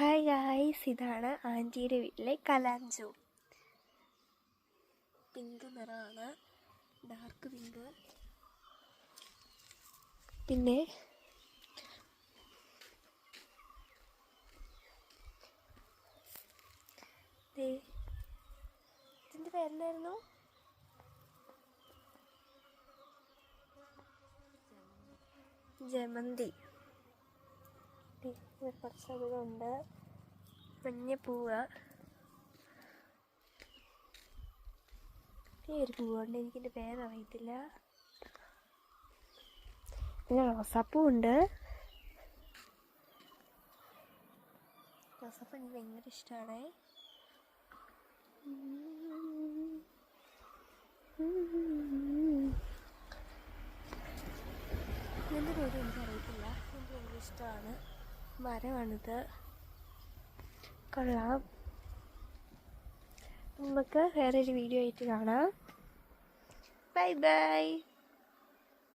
Hi guys, ഇതാണ് ആൻറ്റിയുടെ വീട്ടിലെ കലാഞ്ചു. പിങ്ക് നിറമാണ്, ഡാർക്ക് പിങ്ക്. പിന്നെ ഇതിൻ്റെ പേരെന്തായിരുന്നു? ജമന്തി. കുറച്ചധികമുണ്ട്. മഞ്ഞപ്പൂവ്. ഈ ഒരു പൂവുണ്ട്, എനിക്കിൻ്റെ പേരറിയത്തില്ല. പിന്നെ റോസാപ്പൂവുണ്ട്. റോസാപ്പൂ എനിക്ക് ഭയങ്കര ഇഷ്ടമാണ്. ഇതിൻ്റെ പേര് എനിക്കറിയത്തില്ല. എനിക്ക് ഭയങ്കര ഇഷ്ടമാണ്. മരമാണിത്, കൊള്ളാം. നമുക്ക് വേറൊരു വീഡിയോ ആയിട്ട് കാണാം. Bye bye.